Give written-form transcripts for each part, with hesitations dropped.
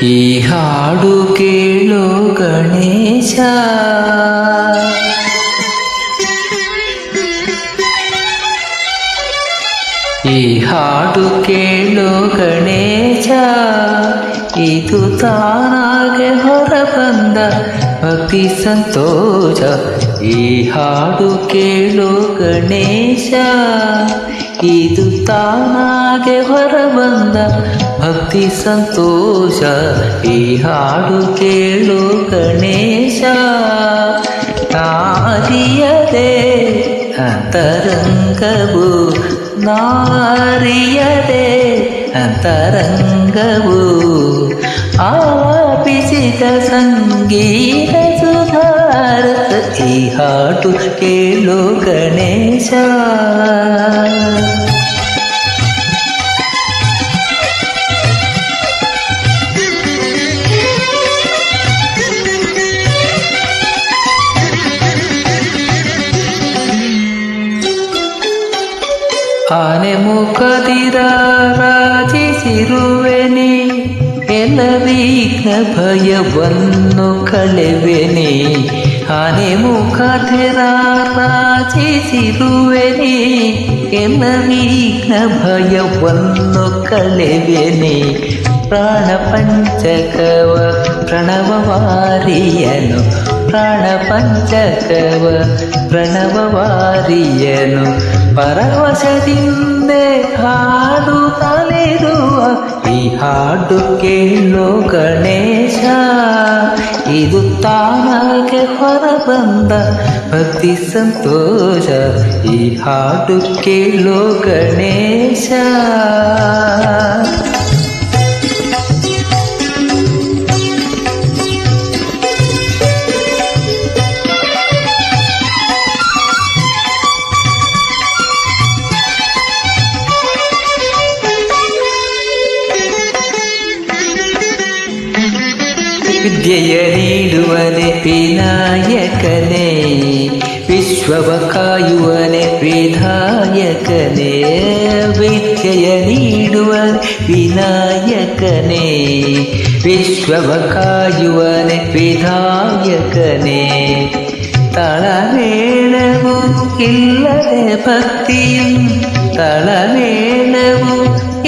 ಈ ಹಾಡು ಕೇಳು ಗಣೇಶ. ಈ ಹಾಡು ಕೇಳು ಗಣೇಶ, ಇದು ತಾನಾಗೆ ಹೊರಬಂದ ಭಕ್ತಿ ಸಂತೋಷ. ಈ ಹಾಡು ಕೇಳು ಗಣೇಶ, ಇದು ತಾನಾಗೆ ಹೊರಬಂದ ಭಕ್ತಿ ಸಂತೋಷ. ಈ ಹಾಡು ಕೇಳು ಗಣೇಶ, ನಾರಿಯದೆ ಅಂತರಂಗವು, ನಾರಿಯದೆ ಅಂತರಂಗವು, ಆಪಿಸಿದ ಸಂಗೀತ ಸುಧಾರತ. ಈ ಹಾಡು ಕೇಳು ಗಣೇಶ. ಆನೆ ಮುಖದಿರ ರಾಜಿಸಿರುವೆನೆ, ಎಲ್ಲ ವಿಘ್ನ ಭಯವನ್ನು ಕಳೆವೆನೆ. ಆನೆ ಮುಖದಿರ ರಾಜಿಸಿರುವೆನೆ, ಎಲ್ಲ ವಿಘ್ನ ಭಯವನ್ನು ಕಳೆವೆನೆ. ಪ್ರಾಣ ಪಂಚಕವ ಪ್ರಣವವಾರಿಯನು, ಪ್ರಾಣ ಪಂಚಕವ ಪ್ರಣವವಾರಿಯನು, ಪರವಶದಿಂದ ಹಾಡು ತಲೆರುವ. ಈ ಹಾಡು ಕೇಳು ಗಣೇಶ, ಇದು ತಾನಾಗೆ ಹೊರಬಂದ ಭಕ್ತಿ ಸಂತೋಷ. ಈ ಹಾಡು ಕೇಳು ಗಣೇಶ. ವಿದ್ಯೆಯ ನೀಡುವನೆ ವಿನಾಯಕನೇ, ವಿಶ್ವವ ಕಾಯುವನೆ ವಿಧಾಯಕನೇ. ವಿದ್ಯೆಯ ನೀಡುವನೆ ವಿನಾಯಕನೇ, ವಿಶ್ವವ ಕಾಯುವನೆ ವಿಧಾಯಕನೇ. ತಳಮೇಳವು ಇಲ್ಲದೆ ಭಕ್ತಿಯು, ತಳಮೇಳವು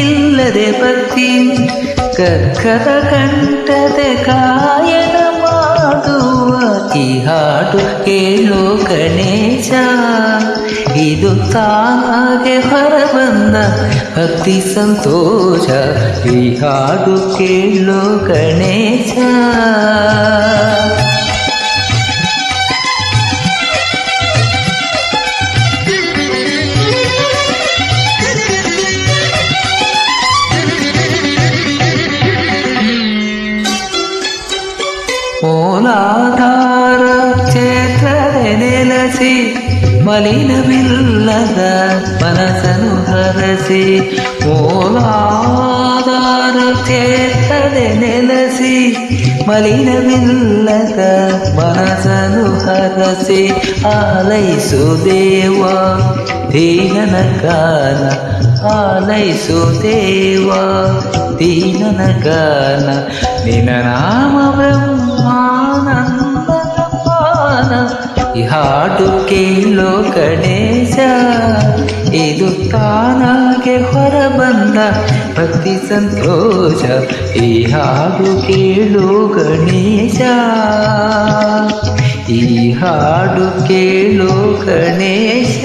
ಇಲ್ಲದೆ ಭಕ್ತಿಯು, ಕರ್ಕರ ಕಂಠದೆ ಗಾಯನ ಮಾಡುವ. ಈ ಹಾಡು ಕೇಳು ಗಣೇಶ, ಇದು ತಾನಾಗೆ ಹೊರಬಂದ ಭಕ್ತಿ ಸಂತೋಷ. ಈ ಹಾಡು ಕೇಳು ಗಣೇಶ. ಮೂಲಾಧಾರ ಕ್ಷೇತ್ರದೆ ನೆಲೆಸಿ, ಮಲಿನವಿಲ್ಲದ ಮನಸ್ಸನ್ನು ಹರಸಿ. ಮೂಲಾಧಾರ ಕ್ಷೇತ್ರದೆ ನೆಲೆಸಿ, ಮಲಿನವಿಲ್ಲದ ಮನಸ್ಸನ್ನು ಹರಸಿ. ಆಲೈಸು ದೇವ ದೀನನ ಗಾನ, ಆಲೈಸು ದೇವ ದೀನನ ಗಾನ. ನಿನ್ನ ನಾಮ ಬ್ರಹ್ಮಾನಂದ ಪಾನ. ಈ ಹಾಡು ಕೇಳು ಗಣೇಶ, ಇದು ತಾನಾಗೆ ಹೊರಬಂದ ಭಕ್ತಿ ಸಂತೋಷ. ಈ ಹಾಡು ಕೇಳು ಗಣೇಶ, ಈ ಹಾಡು ಕೇಳು ಗಣೇಶ.